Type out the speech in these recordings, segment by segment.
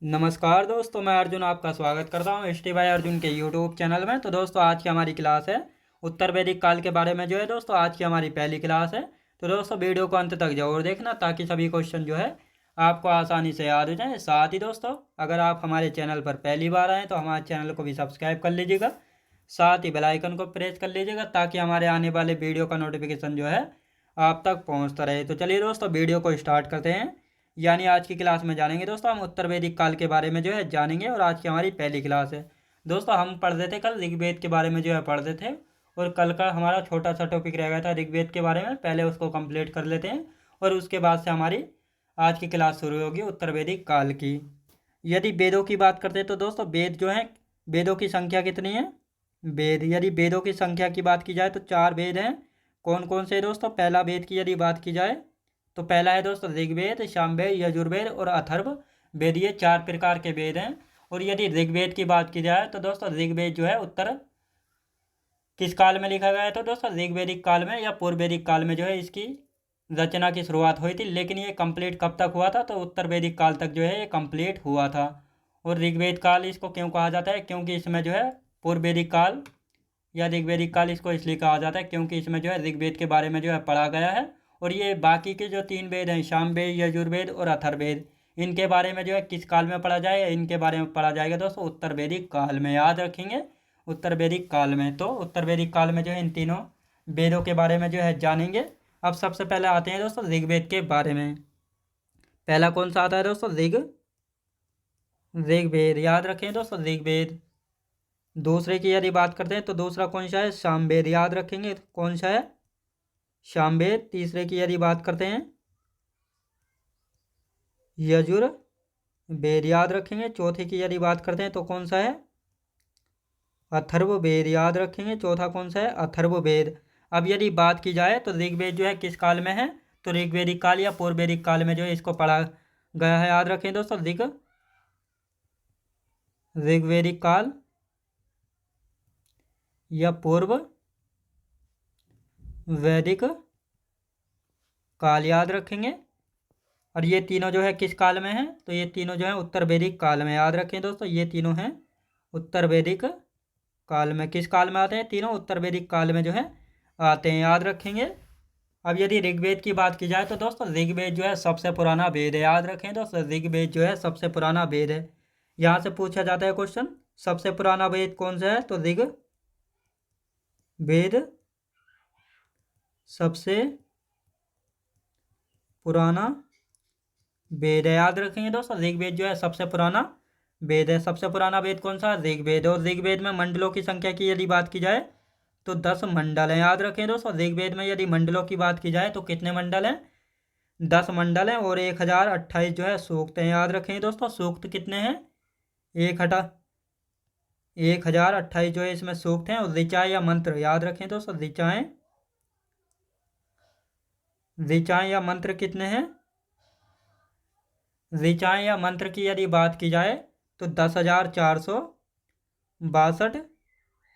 नमस्कार दोस्तों, मैं अर्जुन आपका स्वागत करता हूँ एसटी भाई अर्जुन के यूट्यूब चैनल में। तो दोस्तों आज की हमारी क्लास है उत्तर वैदिक काल के बारे में। जो है दोस्तों आज की हमारी पहली क्लास है। तो दोस्तों वीडियो को अंत तक जरूर देखना ताकि सभी क्वेश्चन जो है आपको आसानी से याद हो जाए। साथ ही दोस्तों अगर आप हमारे चैनल पर पहली बार आएँ तो हमारे चैनल को भी सब्सक्राइब कर लीजिएगा, साथ ही बेल आइकन को प्रेस कर लीजिएगा ताकि हमारे आने वाले वीडियो का नोटिफिकेशन जो है आप तक पहुँचता रहे। तो चलिए दोस्तों वीडियो को स्टार्ट करते हैं। यानी आज की क्लास में जानेंगे दोस्तों हम उत्तर वैदिक काल के बारे में जो है जानेंगे, और आज की हमारी पहली क्लास है। दोस्तों हम पढ़ रहे थे कल ऋग्वेद के बारे में जो है पढ़ रहे थे, और कल का हमारा छोटा सा टॉपिक रह गया था ऋग्वेद के बारे में। पहले उसको कंप्लीट कर लेते हैं और उसके बाद से हमारी आज की क्लास शुरू होगी उत्तर वैदिक काल की। यदि वेदों की बात करते हैं तो दोस्तों वेद जो है, वेदों की संख्या कितनी है? वेद, यदि वेदों की संख्या की बात की जाए तो 4 वेद हैं। कौन कौन से दोस्तों? पहला वेद की यदि बात की जाए तो पहला है दोस्तों ऋग्वेद, सामवेद, यजुर्वेद और अथर्व वेद। ये 4 प्रकार के वेद हैं। और यदि ऋग्वेद की बात की जाए तो दोस्तों ऋग्वेद जो है उत्तर किस काल में लिखा गया है? तो दोस्तों ऋग्वेदिक काल में या पूर्व वैदिक काल में जो है इसकी रचना की शुरुआत हुई थी। लेकिन ये कंप्लीट कब तक हुआ था? तो उत्तर वैदिक काल तक जो है ये कंप्लीट हुआ था। और ऋग्वेद काल इसको क्यों कहा जाता है? क्योंकि इसमें जो है पूर्व वैदिक काल या ऋग्वेदिक काल इसको इसलिए कहा जाता है क्योंकि इसमें जो है ऋग्वेद के बारे में जो है पढ़ा गया है। और ये बाकी के जो 3 वेद हैं, सामवेद, यजुर्वेद और अथर्ववेद, इनके बारे में जो है किस काल में पढ़ा जाएगा? इनके बारे में पढ़ा जाएगा दोस्तों उत्तर वैदिक काल में। याद रखेंगे उत्तर वैदिक काल में। तो उत्तर वैदिक काल में जो है इन तीनों वेदों के बारे में जो है जानेंगे। अब सबसे पहले आते हैं दोस्तों ऋग्वेद के बारे में। पहला कौन सा आता है दोस्तों? ऋग्वेद। याद रखें दोस्तों ऋग्वेद। दूसरे की यदि बात करते हैं तो दूसरा कौन सा है? सामवेद। याद रखेंगे कौन सा है? सामवेद। तीसरे की यदि बात करते हैं यजुर्वेद। याद रखेंगे। चौथे की यदि बात करते हैं तो कौन सा है? अथर्ववेद। याद रखेंगे चौथा कौन सा है? अथर्ववेद। अब यदि बात की जाए तो ऋग्वेद जो है किस काल में है? तो ऋग्वेदिक काल या पूर्व वैदिक काल में जो है इसको पढ़ा गया है। याद रखें दोस्तों ऋग्वेदिक काल या पूर्व वैदिक काल। याद रखेंगे। और ये तीनों जो है किस काल में है? तो ये तीनों जो है उत्तर वैदिक काल में। याद रखें दोस्तों ये तीनों हैं उत्तर वैदिक काल में। किस काल में आते हैं? तीनों उत्तर वैदिक काल में जो है आते हैं। याद रखेंगे। अब यदि ऋग्वेद की बात की जाए तो दोस्तों ऋग्वेद जो है सबसे पुराना वेद है। याद रखें दोस्तों ऋग्वेद जो है सबसे पुराना वेद है। यहाँ से पूछा जाता है क्वेश्चन, सबसे पुराना वेद कौन सा है? तो ऋग्वेद सबसे पुराना वेद है। याद रखेंगे दोस्तों ऋग्वेद जो है सबसे पुराना वेद है। सबसे पुराना वेद कौन सा? ऋग्वेद। और ऋग्वेद में मंडलों की संख्या की यदि बात की जाए तो 10 मंडल हैं। याद रखें दोस्तों ऋग्वेद में यदि मंडलों की बात की जाए तो कितने मंडल हैं? 10 मंडल हैं। और 1028 जो है सूक्त हैं। याद रखें दोस्तों सूक्त कितने हैं? 1028 जो है इसमें सूक्त हैं। और ऋचाएँ या मंत्र, याद रखें दोस्तों ऋचाएँ या मंत्र कितने हैं? ऋचाएँ या मंत्र की यदि बात की जाए तो 10,462,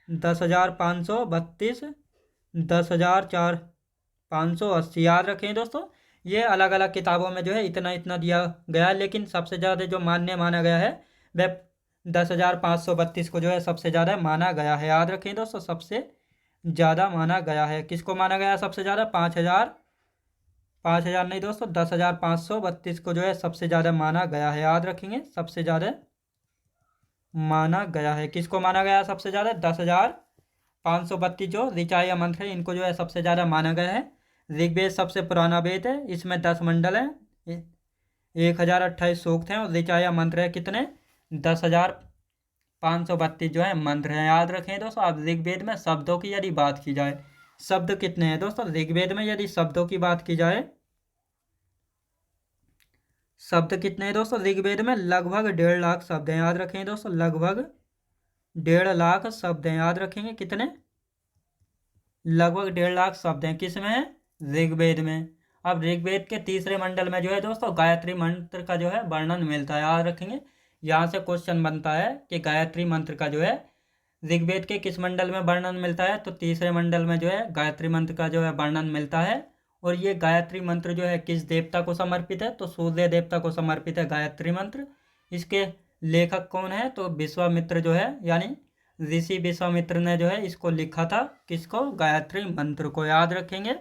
10,532, 10,580। याद रखें दोस्तों ये अलग अलग किताबों में जो है इतना इतना दिया गया है, लेकिन सबसे ज़्यादा जो मान्य माना गया है वह 10,532 को जो है सबसे ज़्यादा माना गया है। याद रखें दोस्तों सबसे ज़्यादा माना गया है। किसको माना गया है सबसे ज़्यादा? 5,000 नहीं दोस्तों, 10,532 को जो है सबसे ज़्यादा माना गया है। याद रखेंगे सबसे ज़्यादा माना गया है। किसको माना गया है सबसे ज़्यादा? 10,532 जो ऋचाएँ या मंत्र है इनको जो है सबसे ज़्यादा माना गया है। ऋग्वेद सबसे पुराना वेद है। इसमें 10 मंडल हैं, 1028 सूक्त हैं। और ऋचाएँ या मंत्र है कितने? 10,532 जो है मंत्र हैं। याद रखें दोस्तों। अब ऋग्वेद में शब्दों की यदि बात की जाए, शब्द कितने हैं दोस्तों ऋग्वेद में? यदि शब्दों की बात की जाए, शब्द कितने हैं दोस्तों ऋग्वेद में? लगभग 1.5 लाख शब्द हैं। याद रखेंगे दोस्तों लगभग 1.5 लाख शब्द हैं। याद रखेंगे कितने? लगभग 1.5 लाख शब्द हैं। किस में है? ऋग्वेद में। अब ऋग्वेद के तीसरे मंडल में जो है दोस्तों गायत्री मंत्र का जो है वर्णन मिलता है। याद रखेंगे यहाँ से क्वेश्चन बनता है कि गायत्री मंत्र का जो है ऋग्वेद के किस मंडल में वर्णन मिलता है? तो तीसरे मंडल में जो है गायत्री मंत्र का जो है वर्णन मिलता है। और ये गायत्री मंत्र जो है किस देवता को समर्पित है? तो सूर्य देवता को समर्पित है गायत्री मंत्र। इसके लेखक कौन है? तो विश्वामित्र जो है, यानी ऋषि विश्वामित्र ने जो है इसको लिखा था। किसको? गायत्री मंत्र को। याद रखेंगे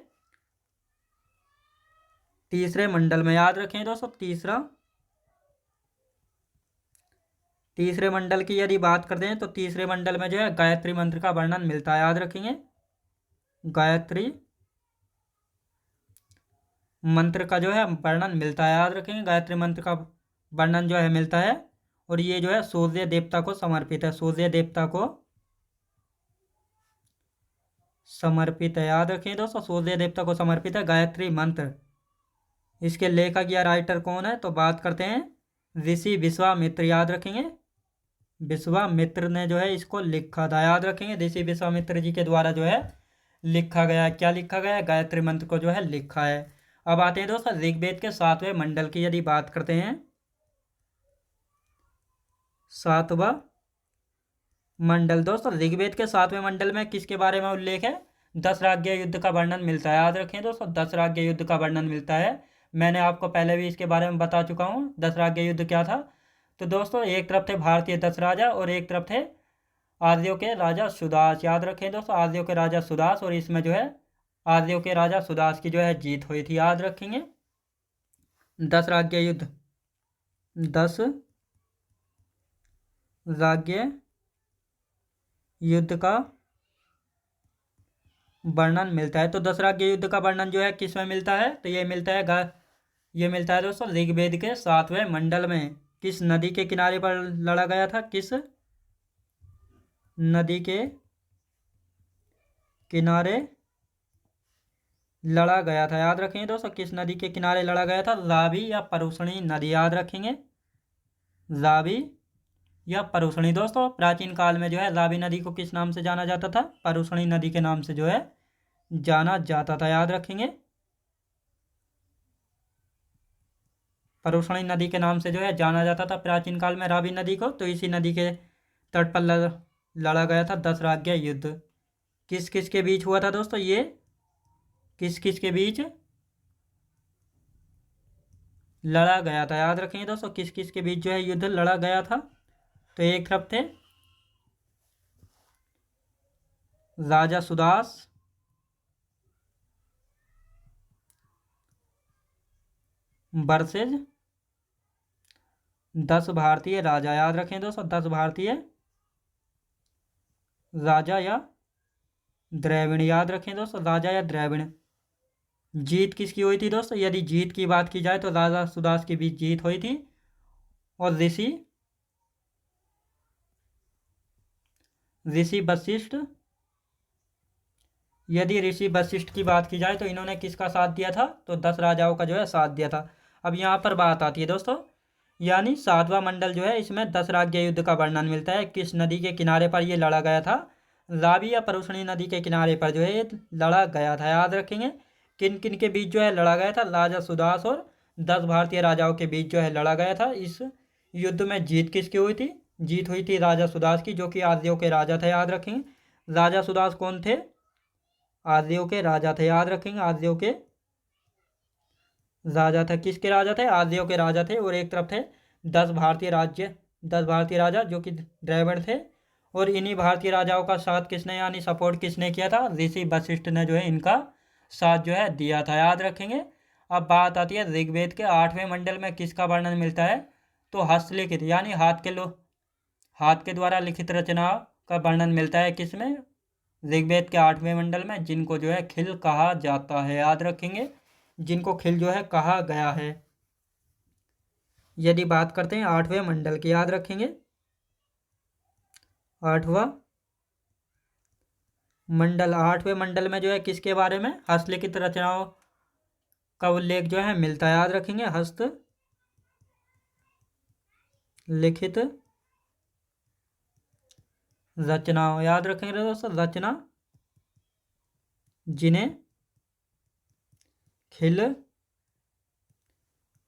तीसरे मंडल में। याद रखेंगे दोस्तों तीसरे मंडल की यदि बात करते हैं तो तीसरे मंडल में जो है गायत्री मंत्र का वर्णन मिलता है। याद रखेंगे गायत्री मंत्र का जो है वर्णन मिलता है। याद रखेंगे गायत्री मंत्र का वर्णन जो है मिलता है, और ये जो है सूर्य देवता को समर्पित है। सूर्य देवता को समर्पित है। याद रखेंगे दोस्तों सूर्य देवता को समर्पित है गायत्री मंत्र। इसके लेखक या राइटर कौन है? तो बात करते हैं ऋषि विश्वामित्र। याद रखेंगे विश्वामित्र ने जो है इसको लिखा था। याद रखेंगे ऋषि विश्वामित्र जी के द्वारा जो है लिखा गया। क्या लिखा गया? गायत्री मंत्र को जो है लिखा है। अब आते हैं दोस्तों ऋग्वेद के 7वें मंडल की यदि बात करते हैं। 7वां मंडल दोस्तों, ऋग्वेद के 7वें मंडल में किसके बारे में उल्लेख है? दशराज्य युद्ध का वर्णन मिलता है। याद रखें दोस्तों दशराज्य युद्ध का वर्णन मिलता है। मैंने आपको पहले भी इसके बारे में बता चुका हूँ दशराज्य युद्ध क्या था। तो दोस्तों एक तरफ थे भारतीय 10 राजा और एक तरफ थे आर्यों के राजा सुदास। याद रखें दोस्तों आर्यों के राजा सुदास, और इसमें जो है आर्यों के राजा सुदास की जो है जीत हुई थी। याद रखेंगे दशराज्य युद्ध, दस राज्य युद्ध का वर्णन मिलता है। तो दशराज्य युद्ध का वर्णन जो है किस में मिलता है? तो ये मिलता है दोस्तों ऋग्वेद के 7वें मंडल में। किस नदी के किनारे पर लड़ा गया था? किस नदी के किनारे लड़ा गया था? याद रखेंगे दोस्तों किस नदी के किनारे लड़ा गया था? रावी या परुषणी नदी। याद रखेंगे रावी या परुषणी। दोस्तों प्राचीन काल में जो है रावी नदी को किस नाम से जाना जाता था? परुषणी नदी के नाम से जो है जाना जाता था। याद रखेंगे परुषणी नदी के नाम से जो है जाना जाता था प्राचीन काल में रावी नदी को। तो इसी नदी के तट पर लड़ा गया था दशराज्य युद्ध। किस किस के बीच हुआ था दोस्तों? ये किस किस के बीच लड़ा गया था? याद रखेंगे दोस्तों किस किस के बीच जो है युद्ध लड़ा गया था। तो एक तरफ थे राजा सुदास वर्सेज 10 भारतीय राजा। याद रखें दोस्तों 10 भारतीय राजा या द्रविड़। याद रखें दोस्तों राजा या द्रविड़। जीत किसकी हुई थी दोस्तों? यदि जीत की बात की जाए तो राजा सुदास के बीच जीत हुई थी, और ऋषि वशिष्ठ, यदि ऋषि वशिष्ठ की बात की जाए तो इन्होंने किसका साथ दिया था? तो 10 राजाओं का जो है साथ दिया था। अब यहाँ पर बात आती है दोस्तों, यानी 7वां मंडल जो है इसमें दशराज्य युद्ध का वर्णन मिलता है। किस नदी के किनारे पर ये लड़ा गया था? रावी या परुषणी नदी के किनारे पर जो है ये लड़ा गया था। याद रखेंगे किन किन के बीच जो है लड़ा गया था? राजा सुदास और 10 भारतीय राजाओं के बीच जो है लड़ा गया था। इस युद्ध में जीत किसकी हुई थी? जीत हुई थी राजा सुदास की, जो कि आर्यों के राजा थे। याद रखेंगे राजा सुदास कौन थे? आर्यों के राजा थे। याद रखेंगे आर्यों के राजा थे। किसके राजा थे? आर्यों के राजा थे। और एक तरफ थे 10 भारतीय राजा जो कि द्रविड़ थे। और इन्हीं भारतीय राजाओं का साथ किसने, यानी सपोर्ट किसने किया था? ऋषि वशिष्ठ ने जो है इनका साथ जो है दिया था। याद रखेंगे। अब बात आती है ऋग्वेद के 8वें मंडल में किसका वर्णन मिलता है? तो हस्तलिखित, यानी हाथ के द्वारा लिखित रचना का वर्णन मिलता है। किसमें? ऋग्वेद के 8वें मंडल में, जिनको जो है खिल कहा जाता है। याद रखेंगे जिनको खिल जो है कहा गया है। यदि बात करते हैं 8वें मंडल की, याद रखेंगे 8वां मंडल। 8वें मंडल में जो है किसके बारे में? हस्तलिखित रचनाओं का उल्लेख जो है मिलता है। याद रखेंगे हस्त लिखित रचनाओं। याद रखेंगे दोस्तों रचना जिन्हें खिल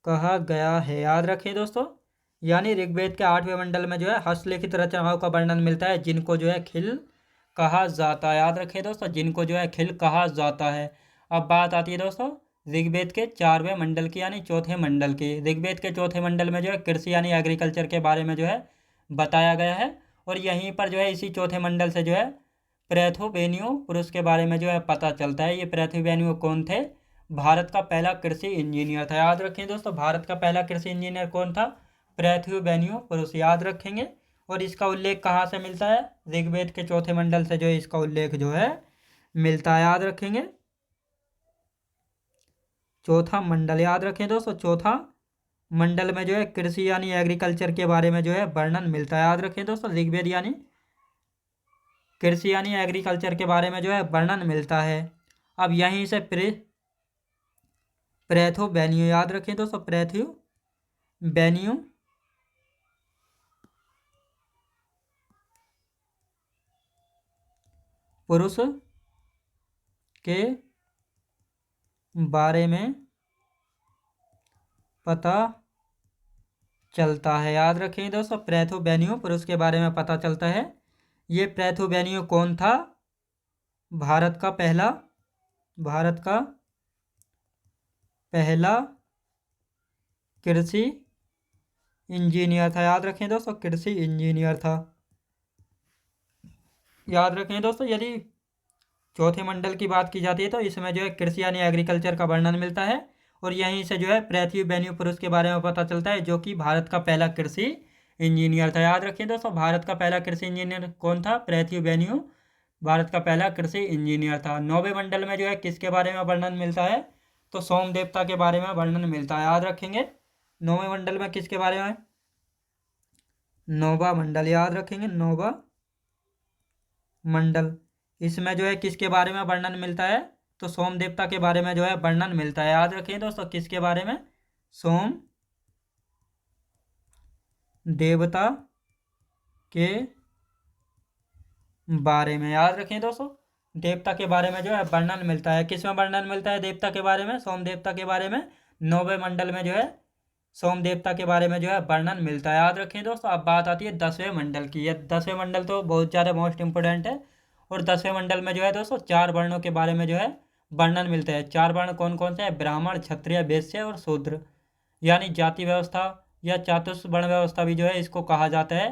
कहा गया है। याद रखें दोस्तों, यानी ऋग्वेद के 8वें मंडल में जो है हस्तलिखित रचनाओं का वर्णन मिलता है, जिनको जो है खिल कहा जाता है। याद रखें दोस्तों जिनको जो है खिल कहा जाता है। अब बात आती है दोस्तों ऋग्वेद के 4वें मंडल की यानी चौथे मंडल की। ऋग्वेद के चौथे मंडल में जो है कृषि यानी एग्रीकल्चर के बारे में जो है बताया गया है। और यहीं पर जो है इसी चौथे मंडल से जो है पृथ्वीबेनियो पुरुष के बारे में जो है पता चलता है। ये पृथ्वीबेनियो कौन थे? भारत का पहला कृषि इंजीनियर था। याद रखें दोस्तों, भारत का पहला कृषि इंजीनियर कौन था? पृथ्वीबेनियो पुरुष। याद रखेंगे। और इसका उल्लेख कहाँ से मिलता है? ऋग्वेद के चौथे मंडल से जो है इसका उल्लेख जो है मिलता है। याद रखेंगे, चौथा मंडल। याद रखें दोस्तों, चौथा मंडल में जो है कृषि यानी एग्रीकल्चर के बारे में जो है वर्णन मिलता है। याद रखें दोस्तों, ऋग्वेद यानी कृषि यानी एग्रीकल्चर के बारे में जो है वर्णन मिलता है। अब यहीं से पृथ्वीबेनियो। याद रखें दोस्तों, पृथ्वीबेनियो पुरुष के बारे में पता चलता है। याद रखें दोस्तों, पृथ्वीबेनियो पुरुष के बारे में पता चलता है। ये पृथ्वीबेनियो कौन था? भारत का पहला कृषि इंजीनियर था। याद रखें दोस्तों, कृषि इंजीनियर था। याद रखें दोस्तों, यदि चौथे मंडल की बात की जाती है तो इसमें जो है कृषि यानी एग्रीकल्चर का वर्णन मिलता है। और यहीं से जो है पृथ्वीबेनियो पुरुष के बारे में पता चलता है, जो कि भारत का पहला कृषि इंजीनियर था। याद रखिए दोस्तों, भारत का पहला कृषि इंजीनियर कौन था? पृथ्वीबेनियो भारत का पहला कृषि इंजीनियर था। 9वें मंडल में जो है किसके बारे में वर्णन मिलता है? तो सोम देवता के बारे में वर्णन मिलता है। याद रखेंगे, 9वें मंडल में किसके बारे में? 9वां मंडल। याद रखेंगे, 9वां मंडल। इसमें जो है किसके बारे में वर्णन मिलता है? तो सोम देवता के बारे में जो है वर्णन मिलता है। याद रखिए दोस्तों, किसके बारे में? सोम देवता के बारे में। याद रखें दोस्तों, देवता के बारे में जो है वर्णन मिलता है। किसमें वर्णन मिलता है देवता के बारे में? सोम देवता के बारे में 9वें मंडल में जो है सोम देवता के बारे में जो है वर्णन मिलता है। याद रखें दोस्तों, अब बात आती है 10वें मंडल की। यह 10वें मंडल तो बहुत ज़्यादा मोस्ट इंपोर्टेंट है। और 10वें मंडल में जो है दोस्तों 4 वर्णों के बारे में जो है वर्णन मिलता है। 4 वर्ण कौन कौन से हैं? ब्राह्मण, क्षत्रिय, वैश्य और शूद्र, यानी जाति व्यवस्था या चातुर्वर्ण व्यवस्था भी जो है इसको कहा जाता है।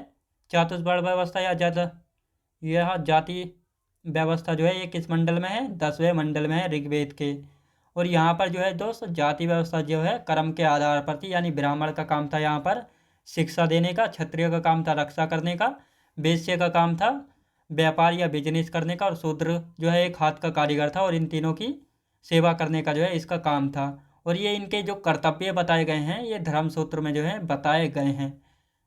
चातुर्वर्ण व्यवस्था या यह जाति व्यवस्था जो है ये किस मंडल में है? 10वें मंडल में है, ऋग्वेद के। और यहाँ पर जो है दोस्त जाति व्यवस्था जो है कर्म के आधार पर थी, यानी ब्राह्मण का काम था यहाँ पर शिक्षा देने का, क्षत्रिय का काम था रक्षा करने का, वैश्य का काम था व्यापार या बिजनेस करने का, और शूद्र जो है एक हाथ का कारीगर था और इन तीनों की सेवा करने का जो है इसका काम था। और ये इनके जो कर्तव्य बताए गए हैं ये धर्म सूत्र में जो है बताए गए हैं।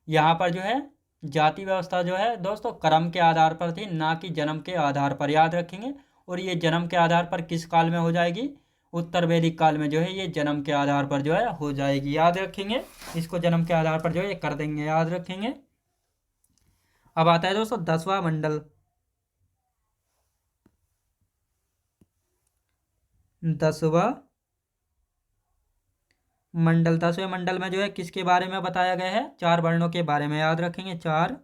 यहाँ पर जो है जाति व्यवस्था जो है दोस्तों कर्म के आधार पर थी, ना कि जन्म के आधार पर। याद रखेंगे। और ये जन्म के आधार पर किस काल में हो जाएगी? उत्तर वैदिक काल में जो है ये जन्म के आधार पर जो है हो जाएगी। याद रखेंगे, इसको जन्म के आधार पर जो है ये कर देंगे। याद रखेंगे। अब आता है दोस्तों 10वां मंडल। 10वां मंडल। 10वें मंडल में जो है किसके बारे में बताया गया है? 4 वर्णों के बारे में। याद रखेंगे, 4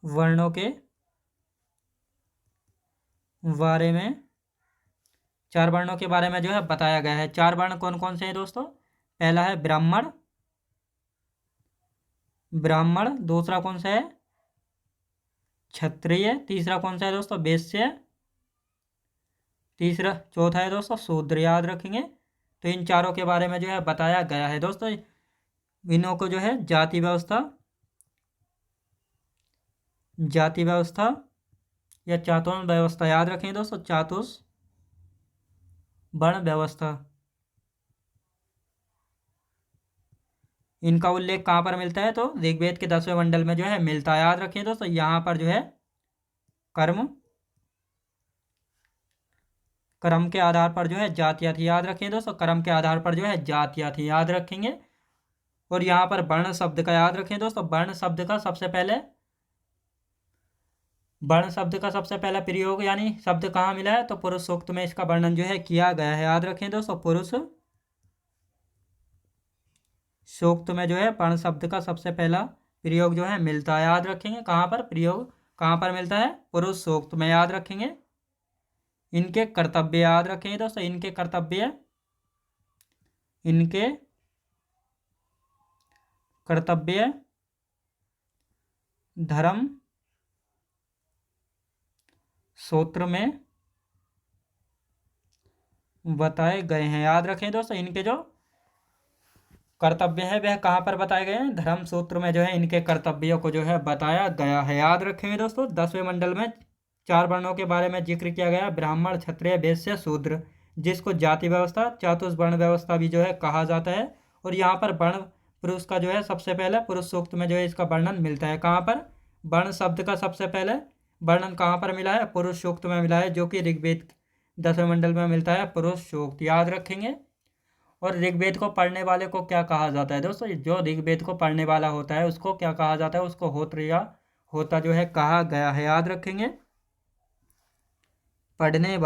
वर्णों के बारे में 4 वर्णों के बारे में जो है बताया गया है। 4 वर्ण कौन कौन से हैं दोस्तों? पहला है ब्राह्मण, दूसरा कौन सा है? क्षत्रिय, तीसरा कौन सा है दोस्तों? वैश्य, चौथा है दोस्तों शूद्र। याद रखेंगे। तो इन चारों के बारे में जो है बताया गया है दोस्तों। इन्हों को जो है जाति व्यवस्था या चातुर्वर्ण व्यवस्था, याद रखें दोस्तों, चातुर्वर्ण व्यवस्था, इनका उल्लेख कहाँ पर मिलता है? तो ऋग्वेद के 10वें मंडल में जो है मिलता है। याद रखें दोस्तों, यहाँ पर जो है कर्म के आधार पर जो है जातियाँ थी। याद रखें दोस्तों, कर्म के आधार पर जो है जातियाँ थी। याद रखेंगे। और यहाँ पर वर्ण शब्द का याद रखें दोस्तों, वर्ण शब्द का सबसे पहला प्रयोग यानी शब्द कहाँ मिला है? तो पुरुष सूक्त में इसका वर्णन जो है किया गया है। याद रखें दोस्तों, पुरुष सूक्त में जो है वर्ण शब्द का सबसे पहला प्रयोग जो है मिलता है। याद रखेंगे, कहाँ पर प्रयोग कहाँ पर मिलता है? पुरुष सूक्त में। याद रखेंगे। इनके कर्तव्य याद रखेंगे दोस्तों, इनके कर्तव्य धर्म सूत्र में बताए गए हैं। याद रखें दोस्तों, इनके जो कर्तव्य है वह कहाँ पर बताए गए हैं, धर्म सूत्र में जो है इनके कर्तव्यों को जो है बताया गया है। याद रखेंगे दोस्तों, 10वें मंडल में 4 वर्णों के बारे में जिक्र किया गया, ब्राह्मण, क्षत्रिय, वैश्य, शूद्र, जिसको जाति व्यवस्था, चातुर्वर्ण व्यवस्था भी जो है कहा जाता है। और यहाँ पर वर्ण पुरुष का जो है सबसे पहले पुरुष सूक्त में जो है इसका वर्णन मिलता है। कहाँ पर वर्ण शब्द का सबसे पहले वर्णन कहाँ पर मिला है, पुरुष सूक्त में मिला है, जो कि ऋग्वेद 10वें मंडल में मिलता है पुरुष सूक्त। याद रखेंगे। और ऋग्वेद को पढ़ने वाले को क्या कहा जाता है दोस्तों, जो ऋग्वेद को पढ़ने वाला होता है उसको क्या कहा जाता है, उसको होत्र या होता जो है कहा गया है। याद रखेंगे, पढ़ने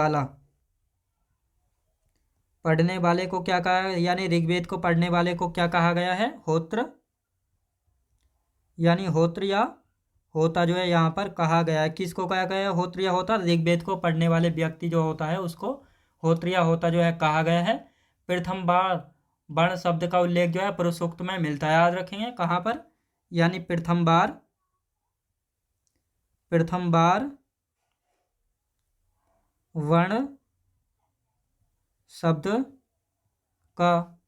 वाले को क्या कहा, यानी ऋग्वेद को पढ़ने वाले को क्या कहा गया है, होत्र, यानी होत्र या होता जो है यहाँ पर कहा गया है। किसको कहा गया है, होत्र या होता, ऋग्वेद को पढ़ने वाले व्यक्ति जो होता है उसको होत्र या होता जो है कहा गया है। प्रथम बार वर्ण शब्द का उल्लेख जो है पुरुष सूक्त में मिलता है। याद रखेंगे कहाँ पर, यानी प्रथम बार वर्ण शब्द का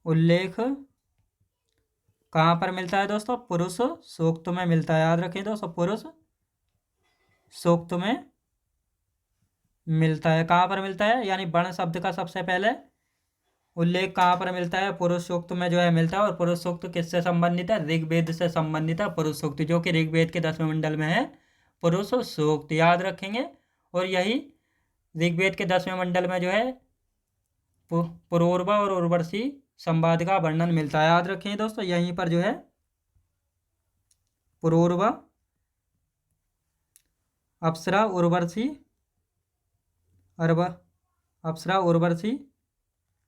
उल्लेख कहाँ पर मिलता है दोस्तों, पुरुष सूक्त में मिलता है। याद रखें दोस्तों, पुरुष सूक्त में मिलता है। कहाँ पर मिलता है, यानी वर्ण शब्द का सबसे पहले उल्लेख कहाँ पर मिलता है, पुरुष सूक्त में जो है मिलता है। और पुरुष सूक्त किससे संबंधित है, ऋग्वेद से संबंधित है पुरुष सूक्त, जो कि ऋग्वेद के 10वें मंडल में है पुरुष सूक्त। याद रखेंगे। और यही ऋग्वेद के 10वें मंडल में जो है पुरोर्वा और उर्वशी संवाद का वर्णन मिलता है। याद रखेंगे दोस्तों, यहीं पर जो है पुरोर्वा, अप्सरा, उर्वशी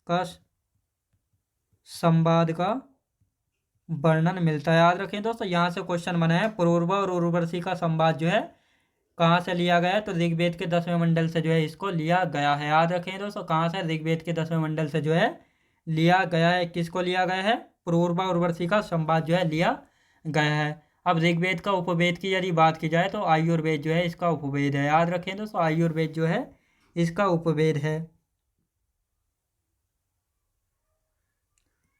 का संवाद का वर्णन मिलता है। याद रखें दोस्तों, यहाँ से क्वेश्चन बना है, पुरोर्वा और उर्वशी का संवाद जो है कहाँ से लिया गया है, तो ऋग्वेद के 10वें मंडल से जो है इसको लिया गया है। याद रखें दोस्तों, कहाँ से, ऋग्वेद के 10वें मंडल से जो है लिया गया है। किसको लिया गया है, पुरोर्वा और उर्वशी का संवाद जो है लिया गया है। अब ऋग्वेद का उपवेद की यदि बात की जाए तो आयुर्वेद जो है इसका उपवेद है। याद रखें दोस्तों, आयुर्वेद जो है इसका उपवेद है।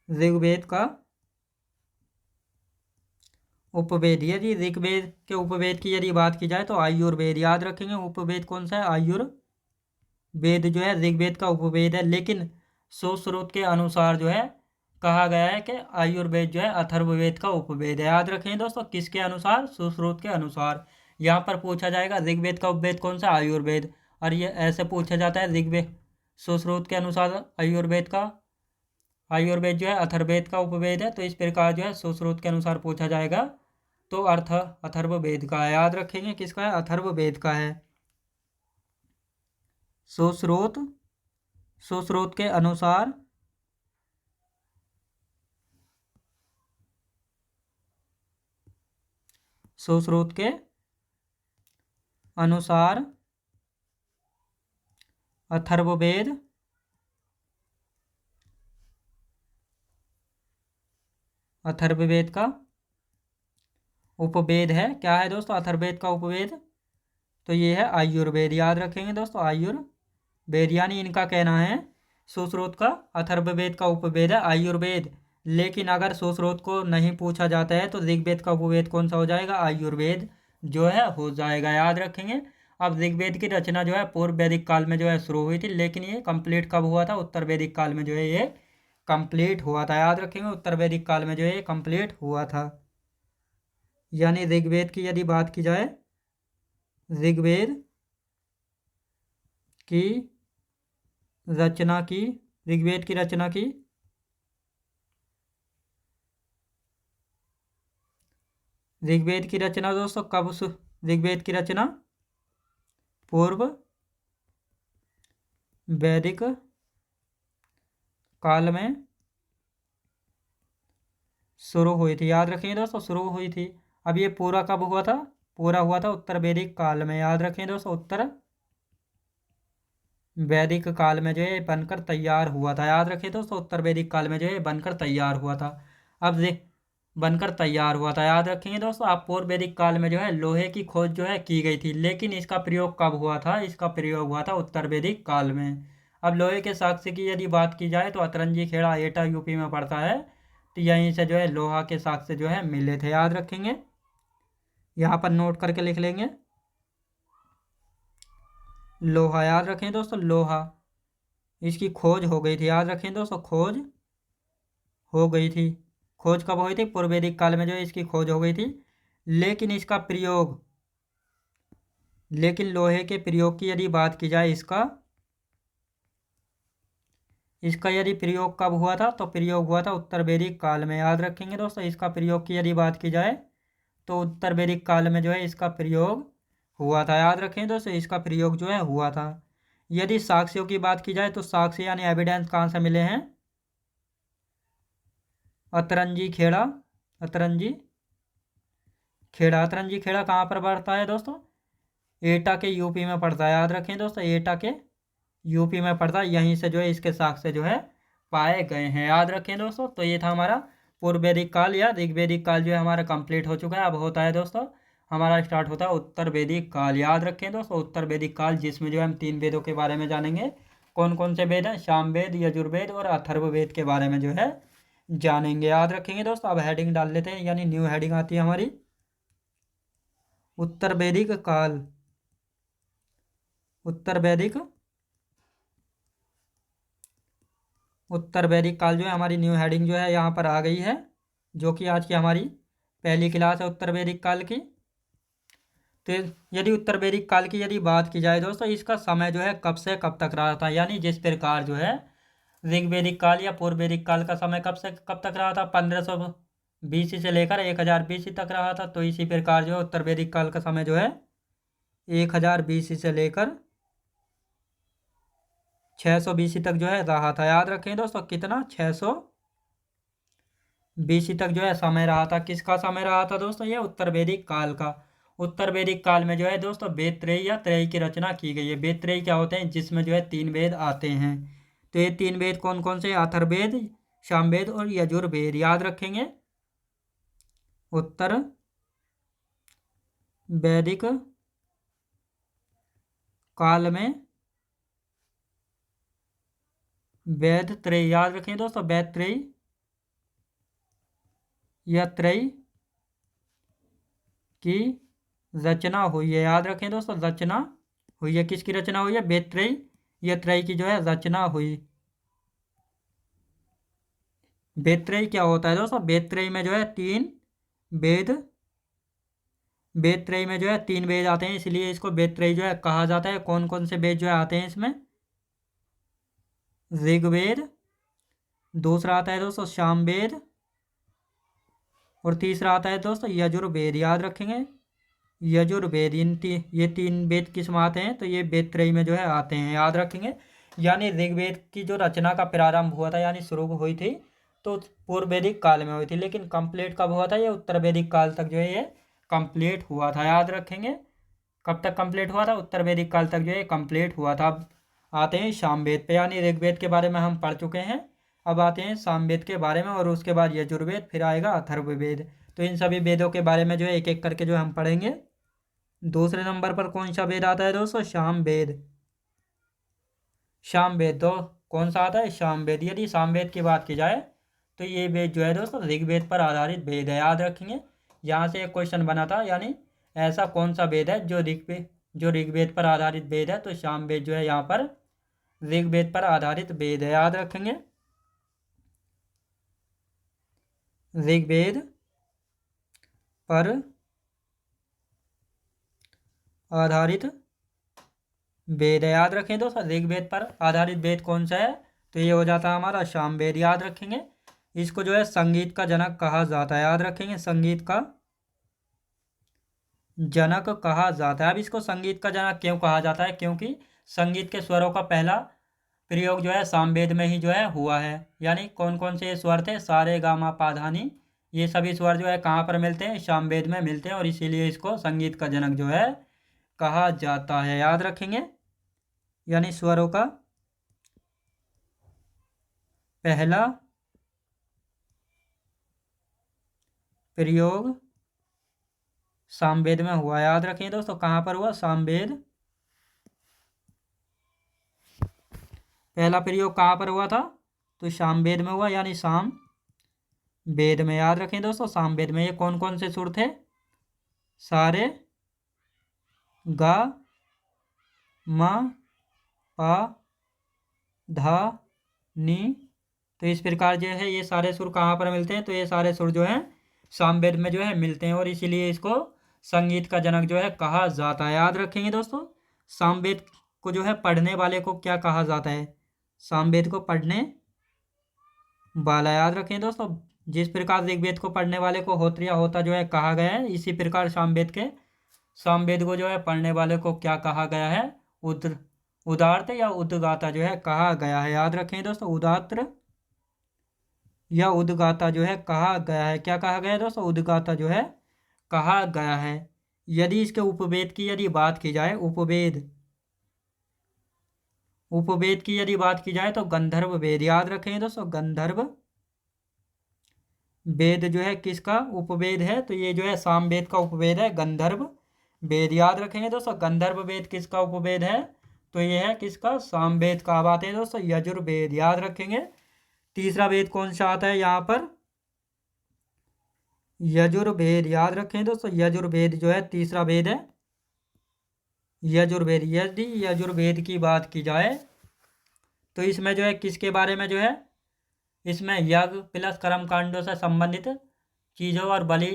ऋग्वेद का उपवेद, यदि ऋग्वेद के उपवेद की यदि बात की जाए तो आयुर्वेद। याद रखेंगे, उपवेद कौन सा है, आयुर्वेद जो है ऋग्वेद का उपवेद है। लेकिन सुश्रुत के अनुसार जो है कहा गया है कि आयुर्वेद जो है अथर्ववेद का उपवेद है। याद रखेंगे दोस्तों, किसके अनुसार, सुश्रुत के अनुसार। यहाँ पर पूछा जाएगा ऋग्वेद का उपवेद कौन सा, आयुर्वेद। और ये ऐसे पूछा जाता है, ऋग्वेद सुश्रुत के अनुसार आयुर्वेद जो है अथर्ववेद का उपवेद है। तो इस प्रकार जो है सुश्रुत के अनुसार पूछा जाएगा तो अथर्ववेद का है। याद रखेंगे, किसका है, अथर्ववेद का है। सुश्रुत के अनुसार अथर्ववेद का उपवेद है। क्या है दोस्तों, अथर्ववेद का उपवेद, तो ये है आयुर्वेद। याद रखेंगे दोस्तों, आयुर्वेद, यानी इनका कहना है सुश्रुत का अथर्ववेद का उपवेद है आयुर्वेद। लेकिन अगर सुश्रुत को नहीं पूछा जाता है तो ऋग्वेद का उपवेद कौन सा हो जाएगा, आयुर्वेद जो है हो जाएगा। याद रखेंगे। अब ऋग्वेद की रचना जो है पूर्व वैदिक काल में जो है शुरू हुई थी, लेकिन ये कंप्लीट कब हुआ था, उत्तर वैदिक काल में जो है ये कंप्लीट हुआ था। याद रखेंगे, उत्तर वैदिक काल में जो है ये कंप्लीट हुआ था। यानी ऋग्वेद की यदि बात की जाए, ऋग्वेद की रचना की दोस्तों कब ऋग्वेद की रचना पूर्व वैदिक काल में शुरू हुई थी। याद रखेंगे दोस्तों, शुरू हुई थी। अब ये पूरा कब हुआ था, पूरा हुआ था उत्तर वैदिक काल में। याद रखें दोस्तों, उत्तर वैदिक काल में जो है बनकर तैयार हुआ था। याद रखिए दोस्तों, उत्तर वैदिक काल में जो है बनकर तैयार हुआ था। अब देख, बनकर तैयार हुआ था, याद रखेंगे दोस्तों। आप पूर्व वैदिक काल में जो है लोहे की खोज जो है की गई थी, लेकिन इसका प्रयोग कब हुआ था? इसका प्रयोग हुआ था उत्तर वैदिक काल में। अब लोहे के साक्ष्य की यदि बात की जाए तो अतरंजी खेड़ा एटा यूपी में पड़ता है, तो यहीं से जो है लोहा के साक्ष्य जो है मिले थे, याद रखेंगे। यहाँ पर नोट करके लिख लेंगे लोहा, याद रखें दोस्तों लोहा, इसकी खोज हो गई थी, याद रखें दोस्तों खोज हो गई थी। खोज कब हुई थी? पूर्व वैदिक काल में जो है इसकी खोज हो गई थी, लेकिन इसका प्रयोग, लेकिन लोहे के प्रयोग की यदि बात की जाए, इसका यदि प्रयोग कब हुआ था? तो प्रयोग हुआ था उत्तर वैदिक काल में, याद रखेंगे दोस्तों। इसका प्रयोग की यदि बात की जाए तो उत्तर वैदिक काल में जो है इसका प्रयोग हुआ था, याद रखें दोस्तों, इसका प्रयोग जो है हुआ था। यदि साक्ष्यों की बात की जाए तो साक्ष्य यानी एविडेंस कहाँ से मिले हैं? अतरंजी खेड़ा, अतरंजी खेड़ा, अतरंजी खेड़ा कहाँ पर पड़ता है दोस्तों? एटा के यूपी में पड़ता है, याद रखें दोस्तों, एटा के यूपी में पड़ता है। यहीं से जो है इसके साक्ष्य जो है पाए गए हैं, याद रखें दोस्तों। तो ये था हमारा पूर्व वैदिक काल या ऋग्वैदिक काल जो है हमारा कंप्लीट हो चुका है। अब होता है दोस्तों हमारा स्टार्ट होता है उत्तर वैदिक काल, याद रखें दोस्तों, उत्तर वैदिक काल, जिसमें जो है हम 3 वेदों के बारे में जानेंगे। कौन कौन से वेद हैं? सामवेद, यजुर्वेद और अथर्ववेद के बारे में जो है जानेंगे, याद रखेंगे दोस्तों। अब हेडिंग डाल लेते हैं, यानी न्यू हेडिंग आती है हमारी, उत्तर वैदिक काल। उत्तर वैदिक उत्तर वैदिक काल जो है हमारी न्यू हेडिंग जो है यहाँ पर आ गई है, जो कि आज की हमारी पहली क्लास है उत्तर वैदिक काल की। तो यदि उत्तर वैदिक काल की यदि बात की जाए दोस्तों, इसका समय जो है कब से कब तक रहा था, यानी जिस प्रकार जो है ऋग्वैदिक काल या पूर्व वैदिक काल का समय कब से कब तक रहा था? 1520 से लेकर 1000 BC तक रहा था। तो इसी प्रकार जो है उत्तर वैदिक काल का समय जो है 1000 BC से लेकर 600 BC तक जो है रहा था, याद रखें दोस्तों। कितना? 600 BC तक जो है समय रहा था। किसका समय रहा था दोस्तों? ये उत्तर वैदिक काल का। उत्तर वैदिक काल में जो है दोस्तों वेद त्रयी या त्रयी की रचना की गई है। वेद त्रयी क्या होते हैं? जिसमें जो है 3 वेद आते हैं। तो ये 3 वेद कौन कौन से? अथर्ववेद, सामवेद और यजुर्वेद, याद रखेंगे। उत्तर वैदिक काल में वेद त्रयी, याद रखें दोस्तों, वेद त्रयी या त्रयी की रचना हुई है, याद रखें दोस्तों, रचना हुई है। किसकी रचना हुई है? वेद त्रयी या त्रयी की जो है रचना हुई। वेद त्रयी क्या होता है दोस्तों? वेद त्रयी में जो है 3 वेद, वेद त्रयी में जो है 3 वेद आते हैं, इसलिए इसको वेद त्रयी जो है कहा जाता है। कौन कौन से वेद जो है आते हैं इसमें? ऋग्वेद, दूसरा आता है दोस्तों सामवेद, और तीसरा आता है दोस्तों यजुर्वेद, याद रखेंगे। यजुर्वेद, ये 3 वेद किस में आते हैं? तो ये वेद त्रयी में जो है आते हैं, याद रखेंगे। यानी ऋग्वेद की जो रचना का प्रारंभ हुआ था, यानी शुरू हुई थी, तो पूर्व वैदिक काल में हुई थी, लेकिन कंप्लीट कब हुआ था? ये उत्तर वैदिक काल तक जो है ये कंप्लीट हुआ था, याद रखेंगे। कब तक कंप्लीट हुआ था? उत्तर वैदिक काल तक जो है कंप्लीट हुआ था। अब आते हैं सामवेद पे, यानी ऋग्वेद के बारे में हम पढ़ चुके हैं। अब आते हैं सामवेद के बारे में, और उसके बाद यजुर्वेद, फिर आएगा अथर्ववेद। तो इन सभी वेदों के बारे में जो है एक एक करके जो हम पढ़ेंगे। दूसरे नंबर पर कौन सा वेद आता है दोस्तों? सामवेद। सामवेद तो कौन सा आता है? सामवेद। यदि सामवेद की बात की जाए तो ये वेद जो है दोस्तों ऋग्वेद पर आधारित वेद है, याद रखेंगे। यहाँ से एक क्वेश्चन बना था, यानी ऐसा कौन सा वेद है जो ऋग्वेद पर आधारित वेद है? तो सामवेद जो है यहाँ पर ऋग्वेद पर आधारित वेद है, याद रखेंगे। ऋग्वेद पर आधारित वेद है, याद रखें दोस्तों। ऋग्वेद पर आधारित वेद कौन सा है? तो ये हो जाता है हमारा सामवेद, याद रखेंगे। इसको जो है संगीत का जनक कहा जाता है, याद रखेंगे। संगीत का जनक कहा जाता है। अब इसको संगीत का जनक क्यों कहा जाता है? क्योंकि संगीत के स्वरों का पहला प्रयोग जो है सामवेद में ही जो है हुआ है। यानी कौन कौन से स्वर थे? सारे गामा पा धा नी, ये सभी स्वर जो है कहाँ पर मिलते हैं? सामवेद में मिलते हैं, और इसीलिए इसको संगीत का जनक जो है कहा जाता है, याद रखेंगे। यानी स्वरों का पहला प्रयोग सामवेद में हुआ। याद रखें दोस्तों, कहाँ पर हुआ? सामवेद। पहला प्रयोग कहाँ पर हुआ था? तो सामवेद में हुआ, यानी साम वेद में। याद रखें दोस्तों, सामवेद में। ये कौन कौन से सुर थे? सारे, गा, मा, पा, धा, नी। तो इस प्रकार जो है ये सारे सुर कहाँ पर मिलते हैं? तो ये सारे सुर जो हैं सामवेद में जो है मिलते हैं, और इसीलिए इसको संगीत का जनक जो है कहा जाता है। याद रखेंगे दोस्तों, सामवेद को जो है पढ़ने वाले को क्या कहा जाता है? सामवेद को पढ़ने वाला। याद रखें दोस्तों, जिस प्रकार ऋग्वेद को पढ़ने वाले को होत्र या होता जो है कहा गया है, इसी प्रकार सामवेद को जो है पढ़ने वाले को क्या कहा गया है? उदात्त या उद्गाता जो है कहा गया है। याद रखें दोस्तों, उदात्त या उद्गाता जो है कहा गया है। क्या कहा गया है दोस्तों? उद्गाता जो है कहा गया है। यदि इसके उपवेद की यदि बात की जाए, उपवेद की यदि बात की जाए तो गंधर्व वेद। याद रखें दोस्तों, गंधर्व वेद जो है किसका उपवेद है? तो ये जो है सामवेद का उपवेद है, गंधर्व वेद। याद रखेंगे दोस्तों, गंधर्व वेद किसका उपवेद है? तो ये है किसका? सामवेद का। बात है दोस्तों यजुर्वेद। याद रखेंगे। तीसरा वेद कौन सा आता है यहाँ पर? यजुर्वेद। याद रखें दोस्तों, यजुर्वेद जो है तीसरा वेद है, यजुर्वेद। यदि यजुर्वेद की बात की जाए तो इसमें जो है किसके बारे में जो है? इसमें यज्ञ प्लस कर्म कांडों से संबंधित चीज़ों और बलि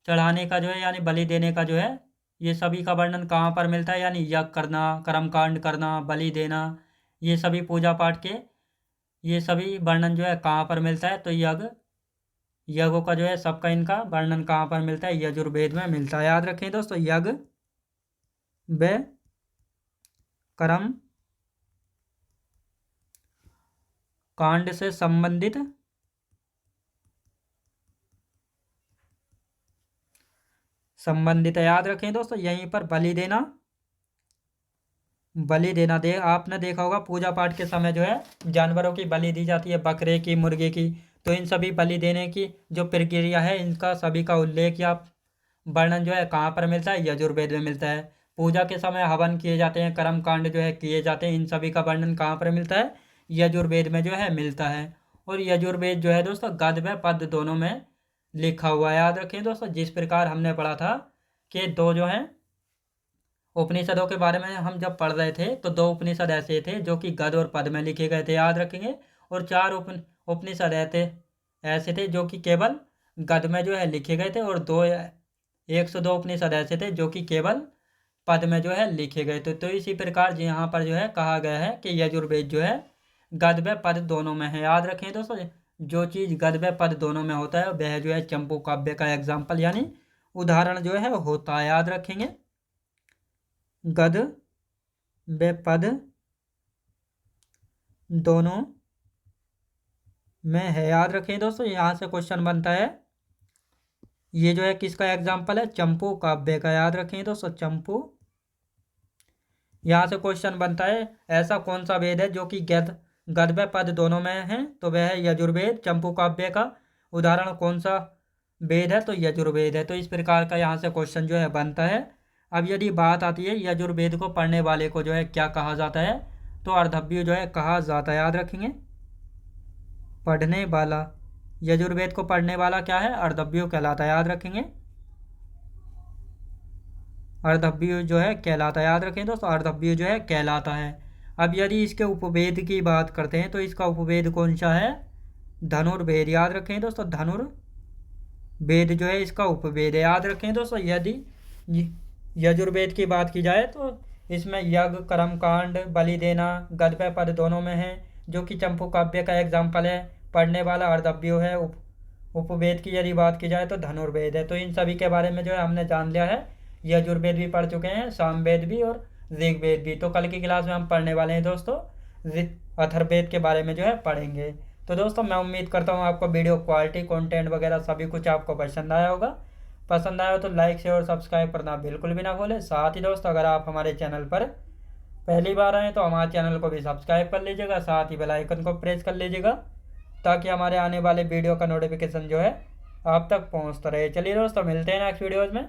चढ़ाने का जो है, यानी बलि देने का जो है, ये सभी का वर्णन कहाँ पर मिलता है? यानी यज्ञ करना, कर्मकांड करना, बलि देना, ये सभी पूजा पाठ के ये सभी वर्णन जो है कहाँ पर मिलता है? तो यज्ञों का जो है सबका इनका वर्णन कहाँ पर मिलता है? यजुर्वेद में मिलता है। याद रखें दोस्तों, यज्ञ व कर्म कांड से संबंधित याद रखें दोस्तों, यहीं पर बलि देना आपने देखा होगा पूजा पाठ के समय जो है जानवरों की बलि दी जाती है, बकरे की, मुर्गे की। तो इन सभी बलि देने की जो प्रक्रिया है, इनका सभी का उल्लेख या वर्णन जो है कहाँ पर मिलता है? यजुर्वेद में मिलता है। पूजा के समय हवन किए जाते हैं, कर्म कांड जो है किए जाते हैं, इन सभी का वर्णन कहाँ पर मिलता है? यजुर्वेद में जो है मिलता है। और यजुर्वेद जो है दोस्तों गद्य व पद्य दोनों में लिखा हुआ है। याद रखें दोस्तों, जिस प्रकार हमने पढ़ा था कि दो जो हैं उपनिषदों के बारे में हम जब पढ़ रहे थे, तो दो उपनिषद ऐसे थे जो कि गद्य और पद्य में लिखे गए थे। याद रखेंगे। और चार उपनिषद ऐसे थे जो कि केवल गद्य में जो है लिखे गए थे, और 102 उपनिषद ऐसे थे जो कि केवल पद में जो है लिखे गए थे। तो इसी प्रकार यहाँ पर जो है कहा गया है कि यजुर्वेद जो है गद्य व पद दोनों में है। याद रखें दोस्तों, जो चीज़ गद्य व पद दोनों में होता है वह जो है चंपू काव्य का एग्जाम्पल यानी उदाहरण जो है होता है। याद रखेंगे, गद्य व पद दोनों में है। याद रखें दोस्तों, यहाँ से क्वेश्चन बनता है, ये जो है किसका एग्जाम्पल है? चंपू काव्य का। याद रखें दोस्तों, चंपू। यहाँ से क्वेश्चन बनता है, ऐसा कौन सा वेद है जो कि गद्य व पद दोनों में है? तो वह है यजुर्वेद। चंपू काव्य का उदाहरण कौन सा वेद है? तो यजुर्वेद है। तो इस प्रकार का यहाँ से क्वेश्चन जो है बनता है। अब यदि बात आती है यजुर्वेद को पढ़ने वाले को जो है क्या कहा जाता है? तो अर्धव्य जो है कहा जाता है। याद रखेंगे, पढ़ने वाला, यजुर्वेद को पढ़ने वाला क्या है? अर्धव्य कहलाता है। याद रखेंगे, अर्धव्य जो है कहलाता है। याद रखें दोस्तों, अर्धव्य जो है कहलाता है। अब यदि इसके उपवेद की बात करते हैं तो इसका उपवेद कौन सा है? धनुर्वेद। याद रखें दोस्तों, धनुर्वेद जो है इसका उपवेद है। याद रखें दोस्तों, यदि यजुर्वेद की बात की जाए तो इसमें यज्ञ, कर्मकांड, बलि देना गद्य व पद दोनों में है, जो कि चंपू काव्य का एग्जाम्पल है। पढ़ने वाला अर्धव्य है। उपवेद की यदि बात की जाए तो धनुर्वेद है। तो इन सभी के बारे में जो है हमने जान लिया है। यजुर्वेद भी पढ़ चुके हैं, सामवेद भी और ऋग्वेद भी। तो कल की क्लास में हम पढ़ने वाले हैं दोस्तों अथर्ववेद के बारे में जो है पढ़ेंगे। तो दोस्तों मैं उम्मीद करता हूँ आपको वीडियो क्वालिटी, कंटेंट वगैरह सभी कुछ आपको पसंद आया होगा। पसंद आया हो तो लाइक शेयर और सब्सक्राइब करना बिल्कुल भी ना भूलें। साथ ही दोस्तों अगर आप हमारे चैनल पर पहली बार आए तो हमारे चैनल को भी सब्सक्राइब कर लीजिएगा, साथ ही बेल आइकन को प्रेस कर लीजिएगा ताकि हमारे आने वाले वीडियो का नोटिफिकेशन जो है आप तक पहुंचता रहे। चलिए दोस्तों, मिलते हैं नेक्स्ट वीडियोज़ में।